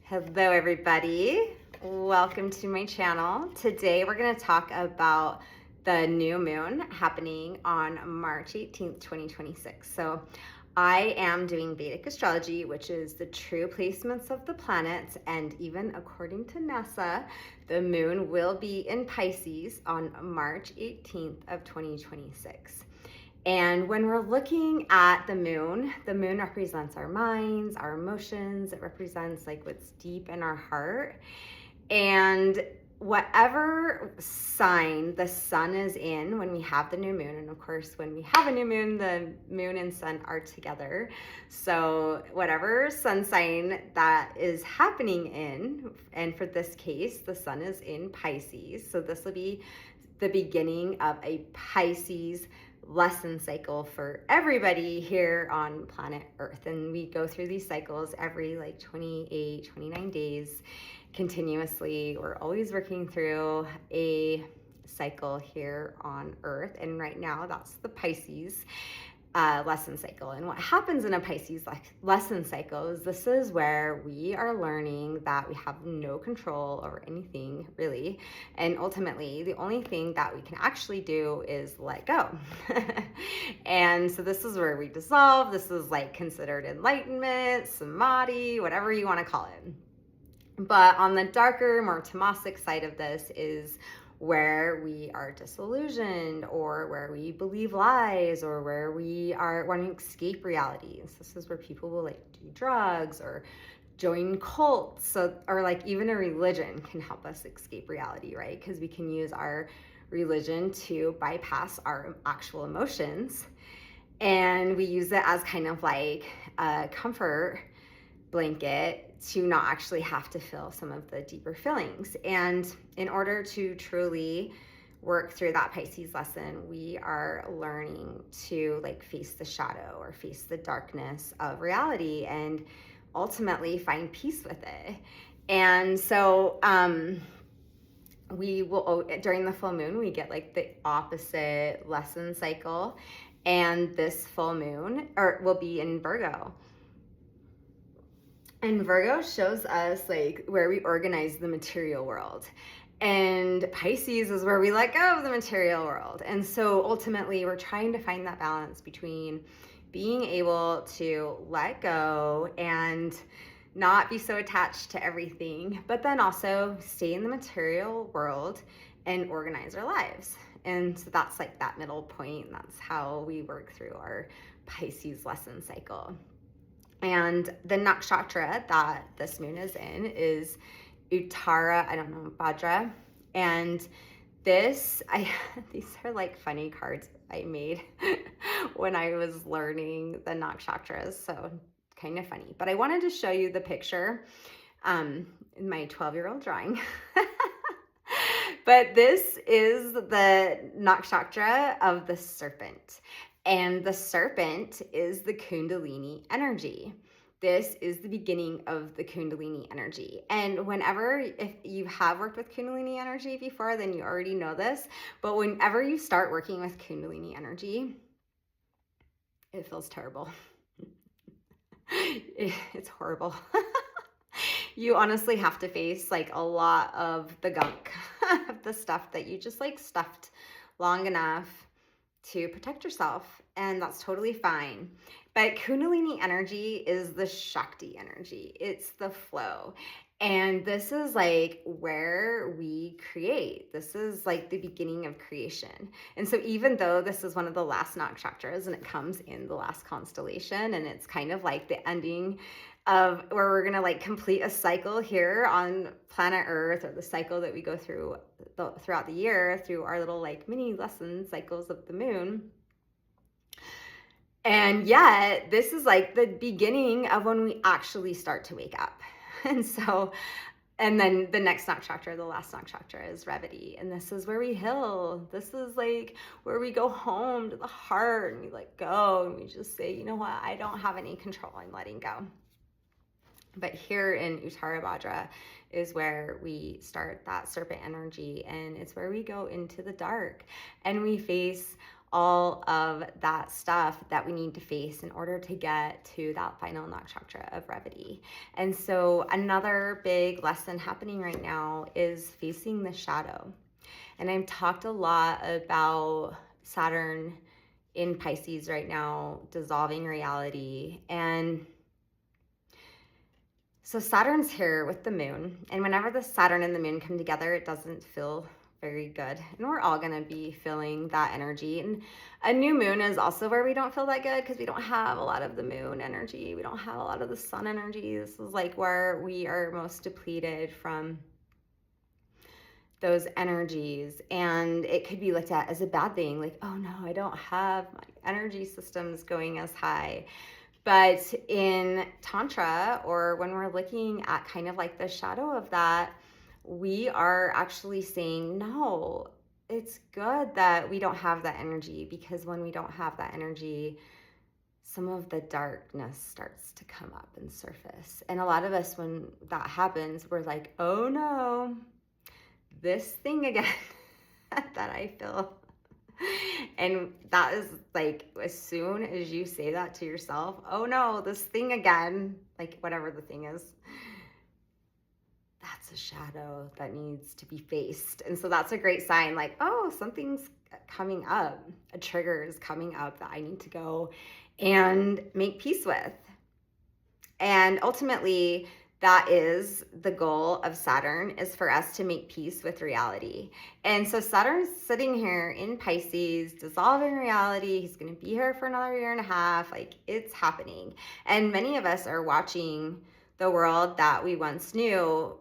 Hello everybody, welcome to my channel. Today we're going to talk about the new moon happening on March 18th, 2026. So I am doing Vedic astrology, which is the true placements of the planets, and even according to NASA, the moon will be in Pisces on March 18th of 2026. And when we're looking at the moon represents our minds, our emotions. It represents like what's deep in our heart. And whatever sign the sun is in when we have the new moon, and of course, when we have a new moon, the moon and sun are together. So whatever sun sign that is happening in, and for this case, the sun is in Pisces. So this will be the beginning of a Pisces lesson cycle for everybody here on planet Earth. And we go through these cycles every like 28, 29 days continuously. We're always working through a cycle here on Earth. And right now that's the Pisces lesson cycle. And what happens in a Pisces lesson cycle is this is where we are learning that we have no control over anything really. And ultimately, the only thing that we can actually do is let go. And so this is where we dissolve. This is like considered enlightenment, samadhi, whatever you want to call it. But on the darker, more tamasic side of this is where we are disillusioned, or where we believe lies, or where we are wanting to escape reality. So this is where people will like do drugs or join cults, or like even a religion can help us escape reality, right? Because we can use our religion to bypass our actual emotions, and we use it as kind of like a comfort blanket to not actually have to feel some of the deeper feelings. And in order to truly work through that Pisces lesson, we are learning to like face the shadow or face the darkness of reality and ultimately find peace with it. And so we will, during the full moon, we get like the opposite lesson cycle, and this full moon will be in Virgo. And Virgo shows us like where we organize the material world. And Pisces is where we let go of the material world. And so ultimately we're trying to find that balance between being able to let go and not be so attached to everything, but then also stay in the material world and organize our lives. And so that's like that middle point. That's how we work through our Pisces lesson cycle. And the nakshatra that this moon is in is Uttara, Bhadra. And these are like funny cards I made when I was learning the nakshatras. So kind of funny. But I wanted to show you the picture in my 12-year-old drawing. But this is the nakshatra of the serpent. And the serpent is the Kundalini energy. This is the beginning of the Kundalini energy. And if you have worked with Kundalini energy before, then you already know this. But whenever you start working with Kundalini energy, it feels terrible. It's horrible. You honestly have to face like a lot of the gunk of the stuff that you just like stuffed long enough to protect yourself, and that's totally fine. But Kundalini energy is the Shakti energy. It's the flow. And this is like where we create. This is like the beginning of creation. And so even though this is one of the last nakshatras and it comes in the last constellation, and it's kind of like the ending of where we're gonna like complete a cycle here on planet Earth, or the cycle that we go through throughout the year through our little like mini lesson cycles of the moon. And yet this is like the beginning of when we actually start to wake up. And then the next nakshatra, the last nakshatra, is Revati. And this is where we heal. This is like where we go home to the heart and we let go and we just say, you know what, I don't have any control, I'm letting go. But here in Uttara Bhadra is where we start that serpent energy, and it's where we go into the dark and we face all of that stuff that we need to face in order to get to that final nakshatra of brevity. And so another big lesson happening right now is facing the shadow. And I've talked a lot about Saturn in Pisces right now, dissolving reality. And so Saturn's here with the moon, and whenever the Saturn and the moon come together, it doesn't feel very good. And we're all gonna be feeling that energy. And a new moon is also where we don't feel that good because we don't have a lot of the moon energy. We don't have a lot of the sun energy. This is like where we are most depleted from those energies. And it could be looked at as a bad thing, like, oh no, I don't have my energy systems going as high. But in Tantra, or when we're looking at kind of like the shadow of that, we are actually saying, no, it's good that we don't have that energy, because when we don't have that energy, some of the darkness starts to come up and surface. And a lot of us, when that happens, we're like, oh no, this thing again that I feel. And that is like, as soon as you say that to yourself, oh no, this thing again, like whatever the thing is, that's a shadow that needs to be faced. And so that's a great sign, like, oh, something's coming up, a trigger is coming up that I need to go and make peace with. And ultimately, that is the goal of Saturn, is for us to make peace with reality. And so Saturn's sitting here in Pisces, dissolving reality. He's going to be here for another 1.5 years. Like, it's happening. And many of us are watching the world that we once knew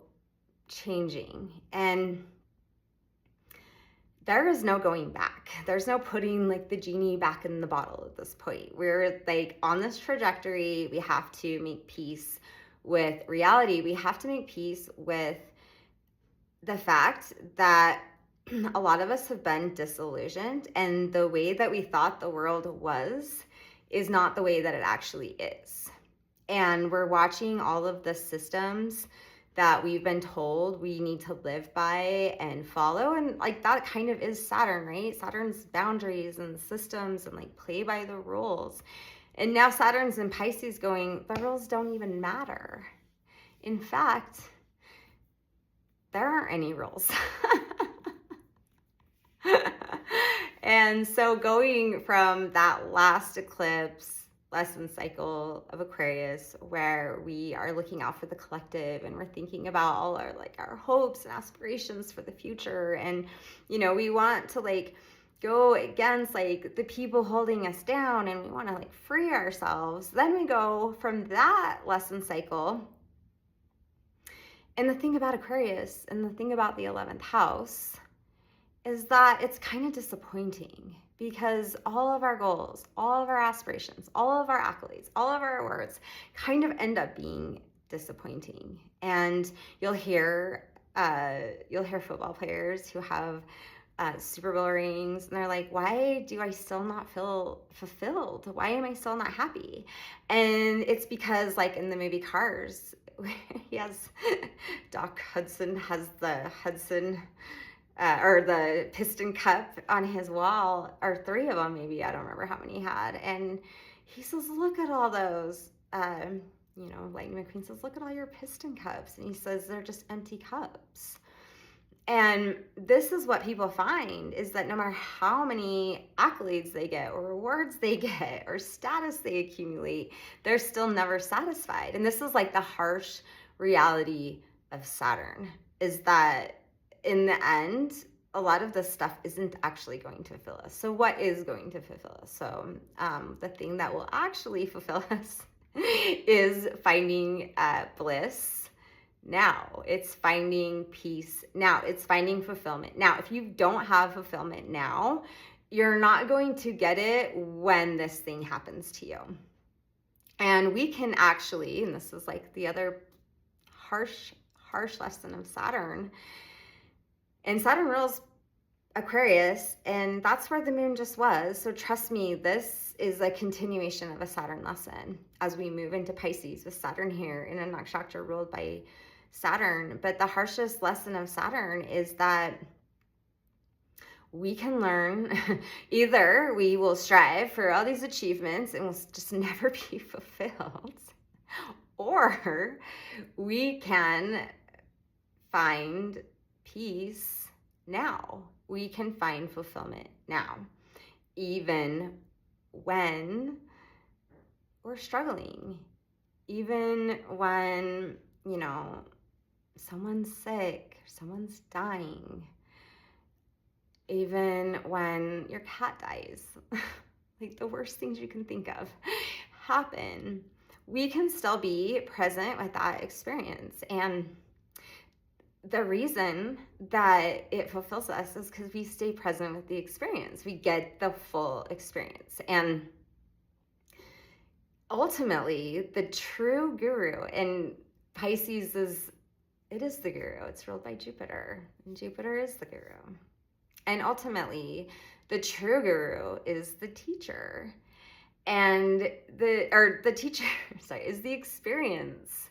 changing. And there is no going back. There's no putting like the genie back in the bottle at this point. We're like on this trajectory. We have to make peace with reality. We have to make peace with the fact that a lot of us have been disillusioned, and the way that we thought the world was is not the way that it actually is. And we're watching all of the systems that we've been told we need to live by and follow. And like, that kind of is Saturn, right? Saturn's boundaries and systems and like play by the rules. And now Saturn's in Pisces going, the rules don't even matter. In fact, there aren't any rules. And so going from that last eclipse lesson cycle of Aquarius, where we are looking out for the collective and we're thinking about all our like our hopes and aspirations for the future, and you know, we want to like go against like the people holding us down, and we want to like free ourselves. Then we go from that lesson cycle. And the thing about Aquarius and the thing about the 11th house is that it's kind of disappointing, because all of our goals, all of our aspirations, all of our accolades, all of our awards kind of end up being disappointing. And you'll hear football players who have Super Bowl rings, and they're like, why do I still not feel fulfilled? Why am I still not happy? And it's because, like in the movie Cars, Doc Hudson has the Hudson or the piston cup on his wall, or 3 of them maybe, I don't remember how many he had. And he says, look at all those, Lightning McQueen says, look at all your piston cups. And he says, they're just empty cups. And this is what people find, is that no matter how many accolades they get or awards they get or status they accumulate, they're still never satisfied. And this is like the harsh reality of Saturn, is that in the end, a lot of this stuff isn't actually going to fulfill us. So what is going to fulfill us? So the thing that will actually fulfill us is finding bliss now. It's finding peace now. It's finding fulfillment now. If you don't have fulfillment now, you're not going to get it when this thing happens to you. And we can actually, and this is like the other harsh lesson of Saturn, and Saturn rules Aquarius, and that's where the moon just was. So trust me, this is a continuation of a Saturn lesson as we move into Pisces with Saturn here in a nakshatra ruled by Saturn. But the harshest lesson of Saturn is that we can learn either we will strive for all these achievements and we'll just never be fulfilled, or we can find peace now. We can find fulfillment now, even when we're struggling, even when, someone's sick, someone's dying, even when your cat dies, like the worst things you can think of happen, we can still be present with that experience. And the reason that it fulfills us is because we stay present with the experience. We get the full experience. And ultimately, the true guru, and Pisces is the guru. It's ruled by Jupiter, and Jupiter is the guru. And ultimately, the true guru is the teacher. And the teacher, is the experience,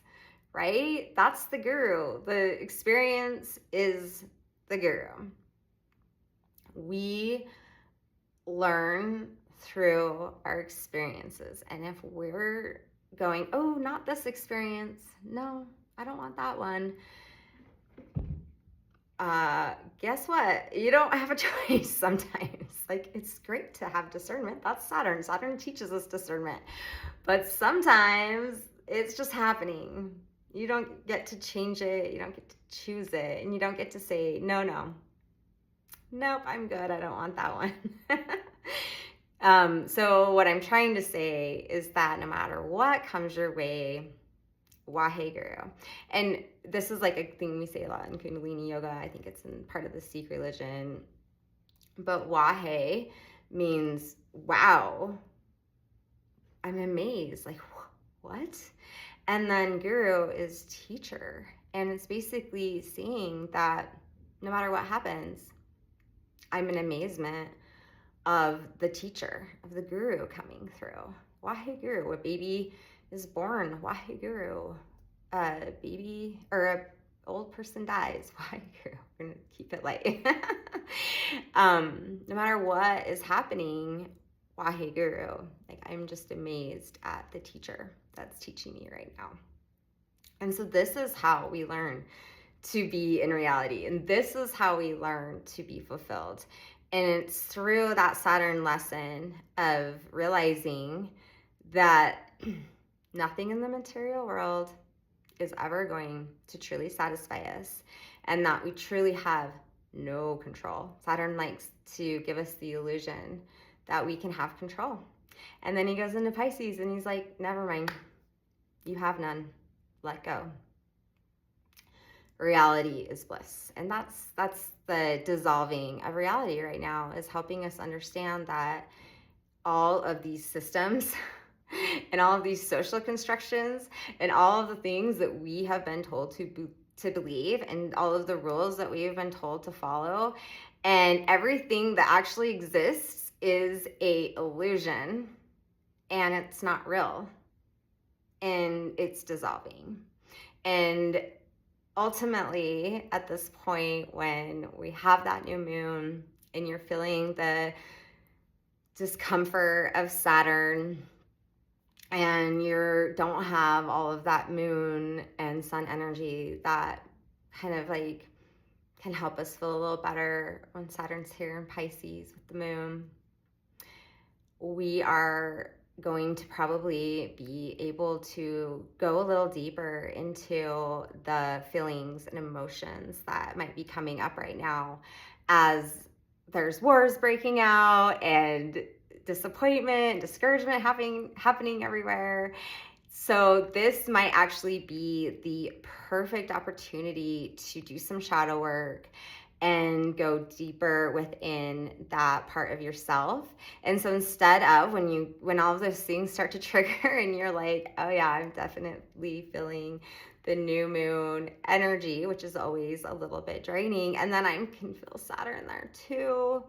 right? That's the guru. The experience is the guru. We learn through our experiences. And if we're going, oh, not this experience, no, I don't want that one, guess what? You don't have a choice sometimes. Like, it's great to have discernment. That's Saturn. Saturn teaches us discernment. But sometimes it's just happening. You don't get to change it. You don't get to choose it. And you don't get to say, nope, I'm good. I don't want that one. So what I'm trying to say is that no matter what comes your way, Waheguru. And this is like a thing we say a lot in Kundalini yoga. I think it's in part of the Sikh religion. But Wahe means, wow, I'm amazed. Like, what? And then Guru is teacher. And it's basically saying that no matter what happens, I'm in amazement of the teacher, of the guru coming through. Waheguru, a baby is born, Waheguru. A baby or a old person dies, Waheguru. We're gonna keep it light. No matter what is happening, Waheguru. Like, I'm just amazed at the teacher that's teaching me right now. And so this is how we learn to be in reality. And this is how we learn to be fulfilled. And it's through that Saturn lesson of realizing that nothing in the material world is ever going to truly satisfy us, and that we truly have no control. Saturn likes to give us the illusion that we can have control. And then he goes into Pisces and he's like, never mind, you have none, let go. Reality is bliss. And that's the dissolving of reality right now, is helping us understand that all of these systems and all of these social constructions and all of the things that we have been told to believe, and all of the rules that we have been told to follow, and everything that actually exists is a illusion, and it's not real, and it's dissolving. And ultimately, at this point, when we have that new moon and you're feeling the discomfort of Saturn, and you don't have all of that moon and sun energy that kind of like can help us feel a little better when Saturn's here in Pisces with the moon, we are going to probably be able to go a little deeper into the feelings and emotions that might be coming up right now, as there's wars breaking out and disappointment, discouragement happening everywhere. So this might actually be the perfect opportunity to do some shadow work and go deeper within that part of yourself. And so instead of when all of those things start to trigger and you're like, oh yeah, I'm definitely feeling the new moon energy, which is always a little bit draining, and then I can feel Saturn there too.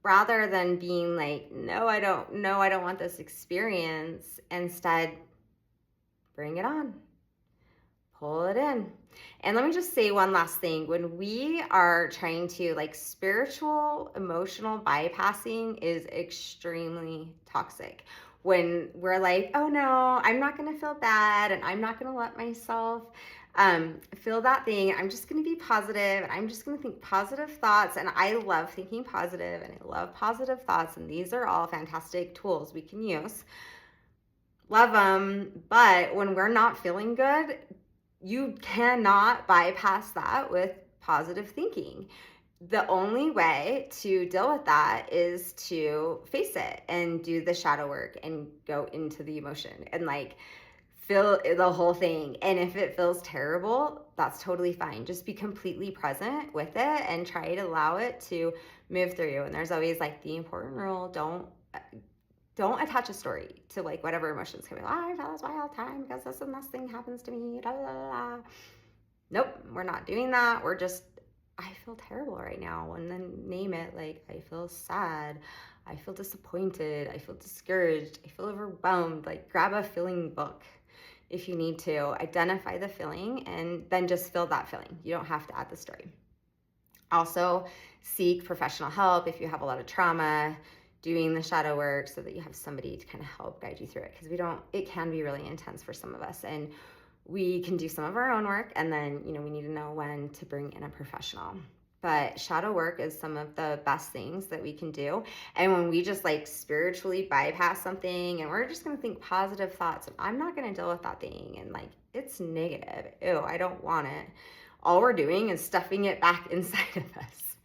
Rather than being like, no, I don't want this experience, instead, bring it on. pull it in. And let me just say one last thing. When we are trying to, like, spiritual, emotional bypassing is extremely toxic. When we're like, oh no, I'm not going to feel bad and I'm not going to let myself feel that thing. I'm just going to be positive and I'm just going to think positive thoughts. And I love thinking positive and I love positive thoughts. And these are all fantastic tools we can use. Love them. But when we're not feeling good, you cannot bypass that with positive thinking. The only way to deal with that is to face it and do the shadow work and go into the emotion and, like, feel the whole thing. And if it feels terrible, that's totally fine. Just be completely present with it and try to allow it to move through you. And there's always, like, the important rule: don't attach a story to, like, whatever emotions come in. I feel this way all the time because this and this thing happens to me. Da, da, da, da. Nope, we're not doing that. We're just, I feel terrible right now. And then name it, like, I feel sad. I feel disappointed. I feel discouraged. I feel overwhelmed. Like, grab a feeling book if you need to. Identify the feeling and then just feel that feeling. You don't have to add the story. Also, seek professional help if you have a lot of trauma, doing the shadow work so that you have somebody to kind of help guide you through it, because it can be really intense for some of us, and we can do some of our own work, and then, we need to know when to bring in a professional. But shadow work is some of the best things that we can do. And when we just, like, spiritually bypass something and we're just going to think positive thoughts, and I'm not going to deal with that thing, and, like, it's negative, ew, I don't want it, all we're doing is stuffing it back inside of us.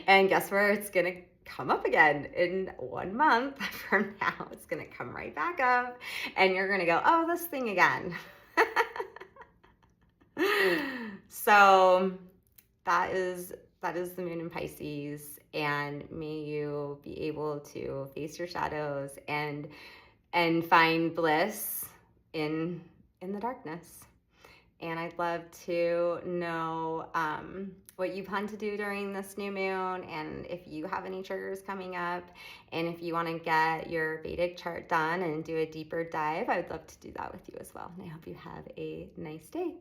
And guess where it's going to come up again? In 1 month from now, it's going to come right back up, and you're going to go, oh, this thing again. So that is the moon in Pisces, and may you be able to face your shadows and find bliss in the darkness. And I'd love to know what you plan to do during this new moon, and if you have any triggers coming up, and if you want to get your Vedic chart done and do a deeper dive, I would love to do that with you as well. And I hope you have a nice day.